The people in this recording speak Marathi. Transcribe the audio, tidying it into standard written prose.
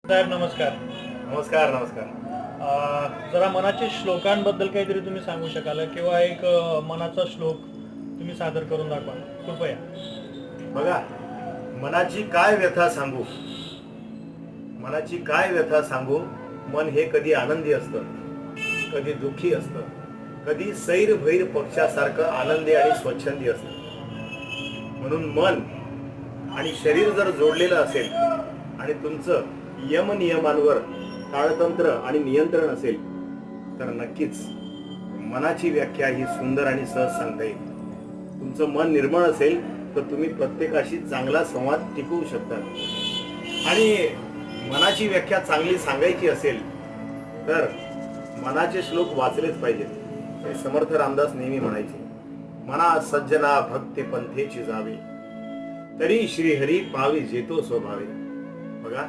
साहेब नमस्कार. नमस्कार नमस्कार. जरा मनाच्या श्लोकांबद्दल काहीतरी तुम्ही सांगू शकाल किंवा एक मनाचा श्लोक तुम्ही सादर करून दाखवा कृपया. बघा, मनाची काय व्यथा सांगू, मनाची काय व्यथा सांगू. मन हे कधी आनंदी असतं, कधी दुःखी असतं, कधी सैर भैर पक्षासारखं आनंदी आणि स्वच्छंदी असतं. म्हणून मन आणि शरीर जर जोडलेलं असेल आणि तुमचं यम नियमांवर ताळतंत्र आणि नियंत्रण असेल तर नक्कीच मनाची व्याख्या ही सुंदर आणि सहज सांगता येईल. तुमचं मन निर्मळ असेल तर तुम्ही प्रत्येकाशी चांगला संवाद टिकवू शकता. आणि मनाची व्याख्या चांगली सांगायची असेल तर मनाचे श्लोक वाचलेच पाहिजेत. हे समर्थ रामदास नेहमी म्हणायचे, मना सज्जना भक्ती पंथेची जावे, तरी श्रीहरी पावी जेतो स्वभावे. बघा,